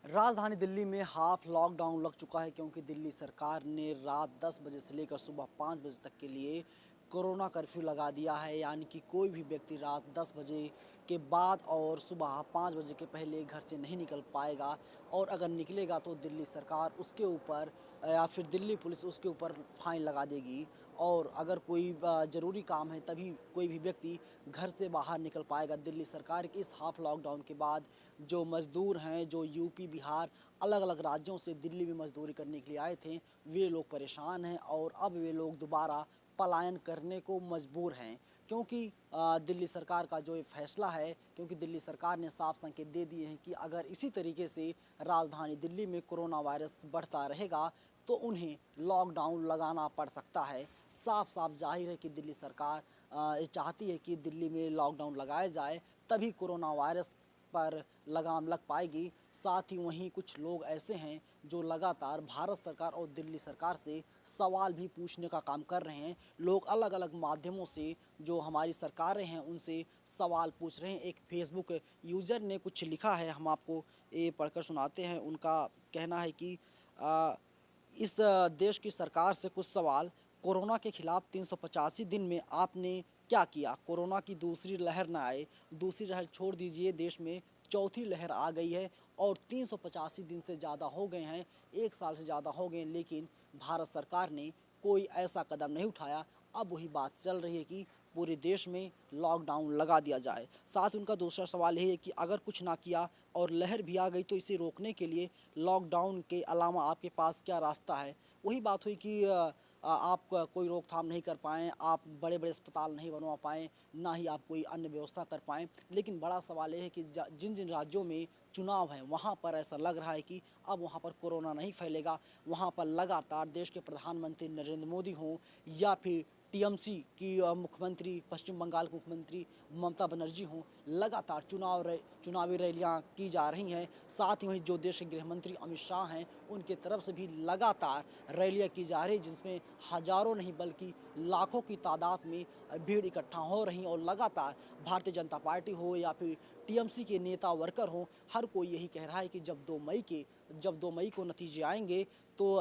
राजधानी दिल्ली में half lockdown लग चुका है क्योंकि दिल्ली सरकार ने रात 10 बजे से लेकर सुबह 5 बजे तक के लिए कोरोना कर्फ्यू लगा दिया है। यानी कि कोई भी व्यक्ति रात 10 बजे के बाद और सुबह 5 बजे के पहले घर से नहीं निकल पाएगा, और अगर निकलेगा तो दिल्ली सरकार उसके ऊपर या फिर दिल्ली पुलिस उसके ऊपर फाइन लगा देगी। और अगर कोई ज़रूरी काम है तभी कोई भी व्यक्ति घर से बाहर निकल पाएगा। दिल्ली सरकार के इस हाफ लॉकडाउन के बाद जो मज़दूर हैं, जो यूपी बिहार अलग अलग राज्यों से दिल्ली में मजदूरी करने के लिए आए थे, वे लोग परेशान हैं और अब वे लोग दोबारा पलायन करने को मजबूर हैं। क्योंकि दिल्ली सरकार का जो ये फैसला है, क्योंकि दिल्ली सरकार ने साफ संकेत दे दिए हैं कि अगर इसी तरीके से राजधानी दिल्ली में कोरोना वायरस बढ़ता रहेगा तो उन्हें लॉकडाउन लगाना पड़ सकता है। साफ साफ जाहिर है कि दिल्ली सरकार ये चाहती है कि दिल्ली में लॉकडाउन लगाया जाए, तभी कोरोना वायरस पर लगाम लग पाएगी। साथ ही वहीं कुछ लोग ऐसे हैं जो लगातार भारत सरकार और दिल्ली सरकार से सवाल भी पूछने का काम कर रहे हैं। लोग अलग अलग माध्यमों से जो हमारी सरकारें हैं उनसे सवाल पूछ रहे हैं। एक फेसबुक यूज़र ने कुछ लिखा है, हम आपको ये पढ़कर सुनाते हैं। उनका कहना है कि इस देश की सरकार से कुछ सवाल। कोरोना के खिलाफ 385 दिन में आपने क्या किया? कोरोना की दूसरी लहर ना आए। दूसरी लहर छोड़ दीजिए, देश में चौथी लहर आ गई है और 385 दिन से ज़्यादा हो गए हैं, 1 साल से ज़्यादा हो गए, लेकिन भारत सरकार ने कोई ऐसा कदम नहीं उठाया। अब वही बात चल रही है कि पूरे देश में लॉकडाउन लगा दिया जाए। साथ ही उनका दूसरा सवाल ये है कि अगर कुछ ना किया और लहर भी आ गई तो इसे रोकने के लिए लॉकडाउन के अलावा आपके पास क्या रास्ता है? वही बात हुई कि आप कोई रोकथाम नहीं कर पाएँ, आप बड़े-बड़े अस्पताल नहीं बनवा पाएँ, ना ही आप कोई अन्य व्यवस्था कर पाएँ। लेकिन बड़ा सवाल ये है कि जिन-जिन राज्यों में चुनाव हैं, वहाँ पर ऐसा लग रहा है कि अब वहाँ पर कोरोना नहीं फैलेगा। वहाँ पर लगातार देश के प्रधानमंत्री नरेंद्र मोदी हों या फिर टीएमसी की मुख्यमंत्री, पश्चिम बंगाल की मुख्यमंत्री ममता बनर्जी हों, लगातार चुनावी रैलियाँ की जा रही हैं। साथ ही वहीं जो देश के गृह मंत्री अमित शाह हैं, उनकी तरफ से भी लगातार रैलियाँ की जा रही हैं, जिसमें हज़ारों नहीं बल्कि लाखों की तादाद में भीड़ इकट्ठा हो रही हैं। और लगातार भारतीय जनता पार्टी हो या फिर टीएमसी के नेता वर्कर हों, हर कोई यही कह रहा है कि जब 2 मई को नतीजे आएंगे तो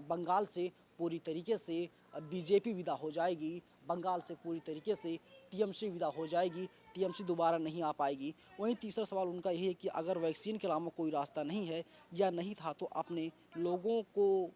बंगाल से पूरी तरीके से बीजेपी विदा हो जाएगी, बंगाल से पूरी तरीके से टीएमसी विदा हो जाएगी, टीएमसी दोबारा नहीं आ पाएगी। वहीं तीसरा सवाल उनका यही है कि अगर वैक्सीन के अलावा कोई रास्ता नहीं है या नहीं था तो अपने लोगों को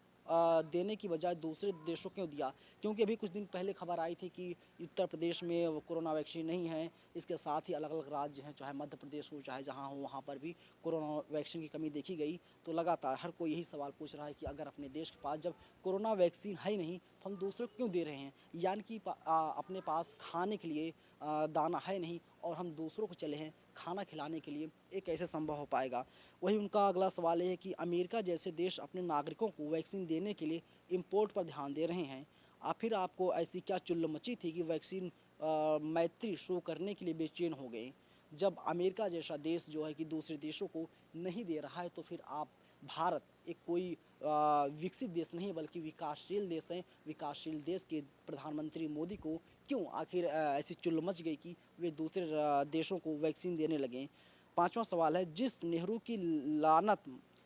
देने की बजाय दूसरे देशों क्यों दिया? क्योंकि अभी कुछ दिन पहले खबर आई थी कि उत्तर प्रदेश में वो कोरोना वैक्सीन नहीं है। इसके साथ ही अलग-अलग राज्य हैं, चाहे मध्य प्रदेश हो, चाहे जहाँ हो, वहाँ पर भी कोरोना वैक्सीन की कमी देखी गई। तो लगातार हर कोई यही सवाल पूछ रहा है कि अगर अपने देश के पास जब कोरोना वैक्सीन है ही नहीं, तो हम दूसरों को क्यों दे रहे हैं? यानी कि अपने पास खाने के लिए दाना है नहीं और हम दूसरों को चले हैं खाना खिलाने के लिए, ये कैसे संभव हो पाएगा? वहीं उनका अगला सवाल ये है कि अमेरिका जैसे देश अपने नागरिकों को वैक्सीन देने के लिए इम्पोर्ट पर ध्यान दे रहे हैं। फिर आपको ऐसी क्या चुल्ल मची थी कि वैक्सीन मैत्री शो करने के लिए बेचैन हो गए? जब अमेरिका जैसा देश जो है कि दूसरे देशों को नहीं दे रहा है, तो फिर आप भारत एक कोई विकसित देश नहीं बल्कि विकासशील देश है। विकासशील देश के प्रधानमंत्री मोदी को क्यों आखिर ऐसी चुल्ल मच गई कि वे दूसरे देशों को वैक्सीन देने लगे? पाँचवा सवाल है, जिस नेहरू की लानत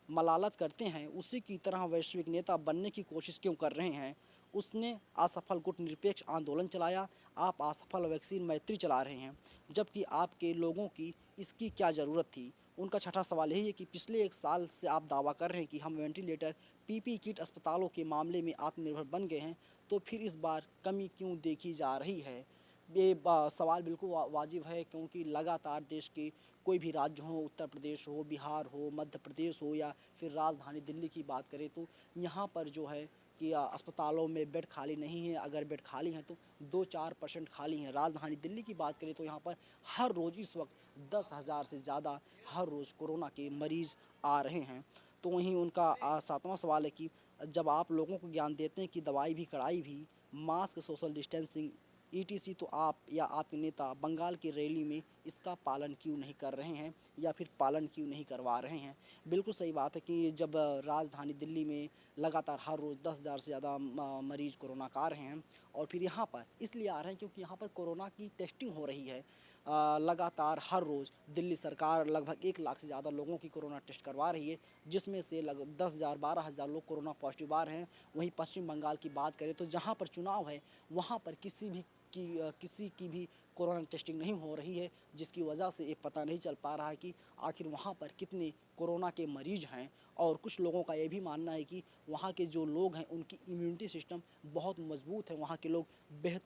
मलालत करते हैं उसी की तरह वैश्विक नेता बनने की कोशिश क्यों कर रहे हैं? उसने असफल गुटनिरपेक्ष आंदोलन चलाया, आप असफल वैक्सीन मैत्री चला रहे हैं, जबकि आपके लोगों की इसकी क्या ज़रूरत थी? उनका छठा सवाल यही है कि पिछले 1 साल से आप दावा कर रहे हैं कि हम वेंटिलेटर, पीपीई किट अस्पतालों के मामले में आत्मनिर्भर बन गए हैं, तो फिर इस बार कमी क्यों देखी जा रही है? ये सवाल बिल्कुल वाजिब है, क्योंकि लगातार देश के कोई भी राज्य हो, उत्तर प्रदेश हो, बिहार हो, मध्य प्रदेश हो या फिर राजधानी दिल्ली की बात करें तो यहाँ पर जो है कि अस्पतालों में बेड खाली नहीं है। अगर बेड खाली हैं तो 2-4% खाली हैं। राजधानी दिल्ली की बात करें तो यहाँ पर हर रोज़ इस वक्त 10,000 से ज़्यादा हर रोज़ कोरोना के मरीज़ आ रहे हैं। तो वहीं उनका सातवां सवाल है कि जब आप लोगों को ज्ञान देते हैं कि दवाई भी, कड़ाई भी, मास्क, सोशल डिस्टेंसिंग, ईटीसी, तो आप या आपके नेता बंगाल की रैली में इसका पालन क्यों नहीं कर रहे हैं या फिर पालन क्यों नहीं करवा रहे हैं? बिल्कुल सही बात है कि जब राजधानी दिल्ली में लगातार हर रोज़ 10,000 से ज़्यादा मरीज़ कोरोना का आ रहे हैं और फिर यहाँ पर इसलिए आ रहे हैं क्योंकि यहाँ पर कोरोना की टेस्टिंग हो रही है। लगातार हर रोज़ दिल्ली सरकार लगभग 1 लाख से ज़्यादा लोगों की कोरोना टेस्ट करवा रही है, जिसमें से लगभग 10,000 12,000 लोग कोरोना पॉजिटिव आ रहे हैं। वहीं पश्चिम बंगाल की बात करें तो जहाँ पर चुनाव है वहाँ पर किसी की भी कोरोना टेस्टिंग नहीं हो रही है, जिसकी वजह से ये पता नहीं चल पा रहा है कि आखिर वहाँ पर कितने कोरोना के मरीज हैं। और कुछ लोगों का ये भी मानना है कि वहाँ के जो लोग हैं उनकी इम्यूनिटी सिस्टम बहुत मजबूत है, वहाँ के लोग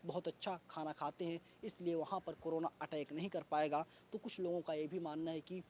बहुत अच्छा खाना खाते हैं, इसलिए वहाँ पर कोरोना अटैक नहीं कर पाएगा। तो कुछ लोगों का ये भी मानना है कि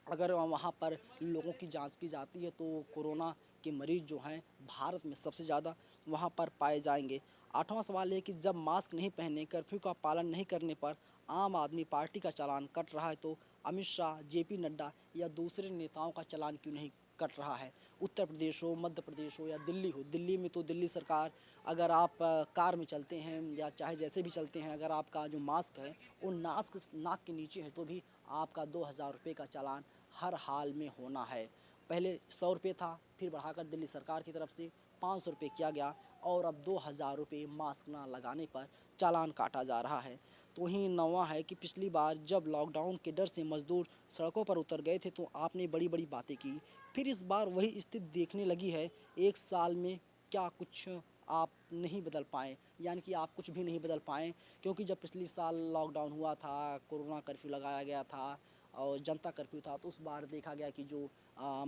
अगर वहाँ पर लोगों की जांच की जाती है तो कोरोना के मरीज जो हैं भारत में सबसे ज़्यादा वहाँ पर पाए जाएंगे। आठवां सवाल है कि जब मास्क नहीं पहने, कर्फ्यू का पालन नहीं करने पर आम आदमी पार्टी का चालान कट रहा है, तो अमित शाह, जेपी नड्डा या दूसरे नेताओं का चालान क्यों नहीं कट रहा है? उत्तर प्रदेश हो, मध्य प्रदेश हो या दिल्ली हो, दिल्ली में तो दिल्ली सरकार, अगर आप कार में चलते हैं या चाहे जैसे भी चलते हैं, अगर आपका जो मास्क है वो नाक के नीचे है तो भी आपका 2,000 रुपये का चालान हर हाल में होना है। पहले 100 रुपये था, फिर बढ़ाकर दिल्ली सरकार की तरफ से 500 रुपये किया गया और अब 2,000 रुपये मास्क ना लगाने पर चालान काटा जा रहा है। तो वहीं नौवां है कि पिछली बार जब लॉकडाउन के डर से मजदूर सड़कों पर उतर गए थे तो आपने बड़ी बड़ी बातें की, फिर इस बार वही स्थिति देखने लगी है। 1 साल में क्या कुछ आप नहीं बदल पाए, यानी कि आप कुछ भी नहीं बदल पाए, क्योंकि जब पिछली साल लॉकडाउन हुआ था, कोरोना कर्फ्यू लगाया गया था और जनता कर्फ्यू था, तो उस बार देखा गया कि जो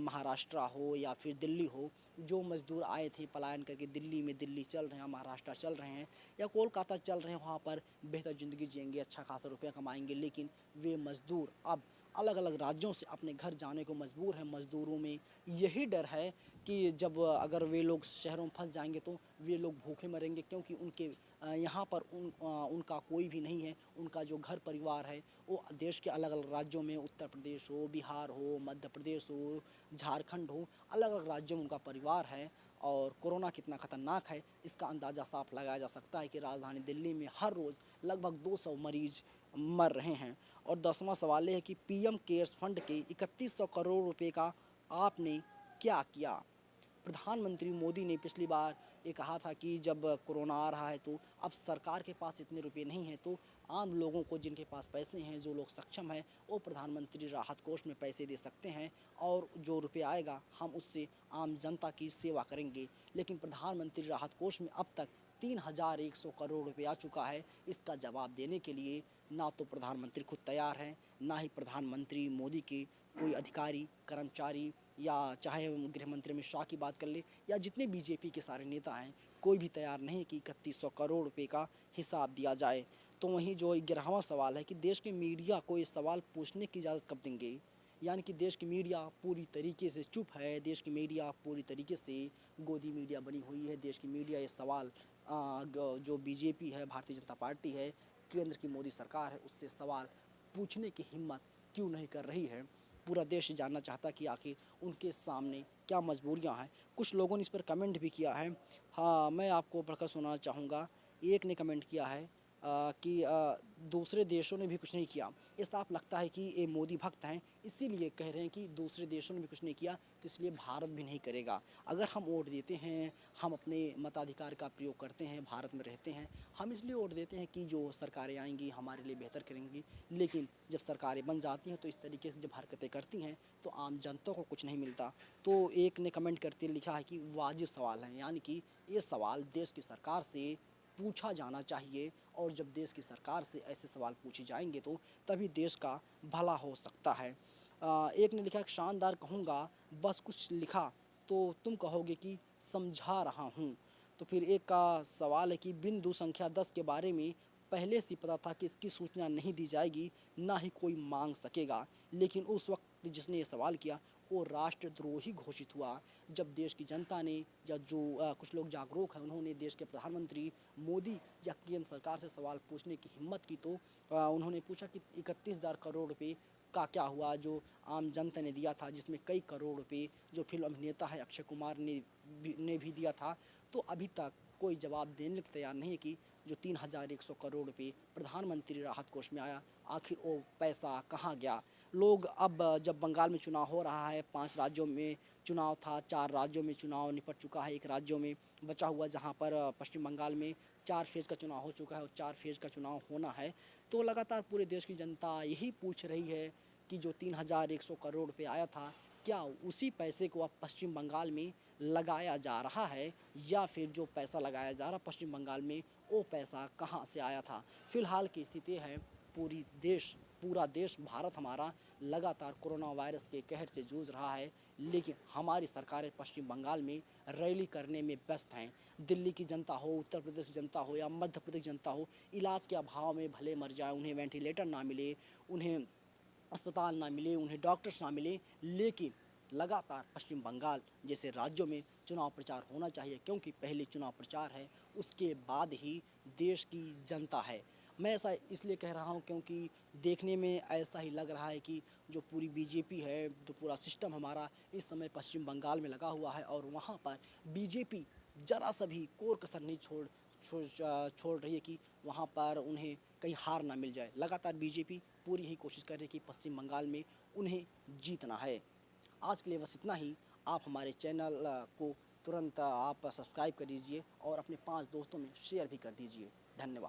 महाराष्ट्र हो या फिर दिल्ली हो, जो मज़दूर आए थे पलायन करके दिल्ली में, दिल्ली चल रहे हैं, महाराष्ट्र चल रहे हैं या कोलकाता चल रहे हैं, वहाँ पर बेहतर ज़िंदगी जिएंगे, अच्छा खासा रुपया कमाएंगे, लेकिन वे मज़दूर अब अलग अलग राज्यों से अपने घर जाने को मजबूर हैं। मज़दूरों में यही डर है कि जब अगर वे लोग शहरों में फंस जाएंगे तो वे लोग भूखे मरेंगे, क्योंकि उनके यहाँ पर उनका कोई भी नहीं है। उनका जो घर परिवार है वो देश के अलग अलग राज्यों में, उत्तर प्रदेश हो, बिहार हो, मध्य प्रदेश हो, झारखंड हो, अलग अलग राज्यों में उनका परिवार है। और कोरोना कितना ख़तरनाक है इसका अंदाज़ा साफ लगाया जा सकता है कि राजधानी दिल्ली में हर रोज़ लगभग 200 मरीज मर रहे हैं। और 10वां सवाल ये है कि पीएम केयर्स फंड के 3100 करोड़ रुपए का आपने क्या किया? प्रधानमंत्री मोदी ने पिछली बार ये कहा था कि जब कोरोना आ रहा है तो अब सरकार के पास इतने रुपए नहीं हैं, तो आम लोगों को जिनके पास पैसे हैं, जो लोग सक्षम हैं, वो प्रधानमंत्री राहत कोष में पैसे दे सकते हैं और जो रुपये आएगा हम उससे आम जनता की सेवा करेंगे। लेकिन प्रधानमंत्री राहत कोष में अब तक 3,100 करोड़ रुपये आ चुका है। इसका जवाब देने के लिए ना तो प्रधानमंत्री खुद तैयार हैं, ना ही प्रधानमंत्री मोदी के कोई अधिकारी, कर्मचारी या चाहे गृह मंत्री अमित शाह की बात कर ले या जितने बीजेपी के सारे नेता हैं, कोई भी तैयार नहीं कि 3100 करोड़ रुपए का हिसाब दिया जाए। तो वहीं जो 11वां सवाल है कि देश के मीडिया को ये सवाल पूछने की इजाज़त कब देंगे? यानी कि देश की मीडिया पूरी तरीके से चुप है, देश की मीडिया पूरी तरीके से गोदी मीडिया बनी हुई है। देश की मीडिया ये सवाल जो बीजेपी है, भारतीय जनता पार्टी है, केंद्र की मोदी सरकार है, उससे सवाल पूछने की हिम्मत क्यों नहीं कर रही है? पूरा देश जानना चाहता कि आखिर उनके सामने क्या मजबूरियां हैं। कुछ लोगों ने इस पर कमेंट भी किया है। हाँ, मैं आपको पढ़कर सुनाना चाहूँगा। एक ने कमेंट किया है कि दूसरे देशों ने भी कुछ नहीं किया। ये साफ लगता है कि ये मोदी भक्त हैं, इसीलिए कह रहे हैं कि दूसरे देशों ने भी कुछ नहीं किया तो इसलिए भारत भी नहीं करेगा। अगर हम वोट देते हैं, हम अपने मताधिकार का प्रयोग करते हैं, भारत में रहते हैं, हम इसलिए वोट देते हैं कि जो सरकारें आएंगी हमारे लिए बेहतर करेंगी। लेकिन जब सरकारें बन जाती हैं तो इस तरीके से जब हरकतें करती हैं तो आम जनता को कुछ नहीं मिलता। तो एक ने कमेंट करते लिखा है कि वाजिब सवाल है, यानी कि ये सवाल देश की सरकार से पूछा जाना चाहिए और जब देश की सरकार से ऐसे सवाल पूछे जाएंगे तो तभी देश का भला हो सकता है। एक ने लिखा शानदार कहूँगा, बस कुछ लिखा तो तुम कहोगे कि समझा रहा हूँ। तो फिर एक का सवाल है कि बिंदु संख्या 10 के बारे में पहले से पता था कि इसकी सूचना नहीं दी जाएगी, ना ही कोई मांग सकेगा, लेकिन उस वक्त जिसने ये सवाल किया वो राष्ट्रद्रोही घोषित हुआ। जब देश की जनता ने या जो कुछ लोग जागरूक हैं उन्होंने देश के प्रधानमंत्री मोदी या केंद्र सरकार से सवाल पूछने की हिम्मत की तो उन्होंने पूछा कि 31,000 करोड़ रुपए का क्या हुआ जो आम जनता ने दिया था, जिसमें कई करोड़ रुपए जो फिल्म अभिनेता है अक्षय कुमार ने भी दिया था। तो अभी तक कोई जवाब देने को तैयार नहीं है कि जो 3,100 करोड़ रुपए प्रधानमंत्री राहत कोष में आया, आखिर वो पैसा कहाँ गया? लोग अब जब बंगाल में चुनाव हो रहा है, 5 राज्यों में चुनाव था, 4 राज्यों में चुनाव निपट चुका है, 1 राज्यों में बचा हुआ जहाँ पर पश्चिम बंगाल में 4 फेज़ का चुनाव हो चुका है और 4 फेज़ का चुनाव होना है। तो लगातार पूरे देश की जनता यही पूछ रही है कि जो 3100 करोड़ रुपए आया था, क्या उसी पैसे को अब पश्चिम बंगाल में लगाया जा रहा है, या फिर जो पैसा लगाया जा रहा पश्चिम बंगाल में वो पैसा कहाँ से आया था। फिलहाल की स्थिति है पूरा देश भारत हमारा लगातार कोरोना वायरस के कहर से जूझ रहा है, लेकिन हमारी सरकारें पश्चिम बंगाल में रैली करने में व्यस्त हैं। दिल्ली की जनता हो, उत्तर प्रदेश की जनता हो या मध्य प्रदेश की जनता हो, इलाज के अभाव में भले मर जाए, उन्हें वेंटिलेटर ना मिले, उन्हें अस्पताल ना मिले, उन्हें डॉक्टर्स ना मिले, लेकिन लगातार पश्चिम बंगाल जैसे राज्यों में चुनाव प्रचार होना चाहिए, क्योंकि पहले चुनाव प्रचार है, उसके बाद ही देश की जनता है। मैं ऐसा इसलिए कह रहा हूँ क्योंकि देखने में ऐसा ही लग रहा है कि जो पूरी बीजेपी है, जो पूरा सिस्टम हमारा इस समय पश्चिम बंगाल में लगा हुआ है, और वहाँ पर बीजेपी ज़रा सा भी कोर कसर नहीं छोड़ रही है कि वहाँ पर उन्हें कहीं हार ना मिल जाए। लगातार बीजेपी पूरी ही कोशिश कर रही है कि पश्चिम बंगाल में उन्हें जीतना है। आज के लिए बस इतना ही। आप हमारे चैनल को तुरंत आप सब्सक्राइब कर दीजिए और अपने 5 दोस्तों में शेयर भी कर दीजिए। धन्यवाद।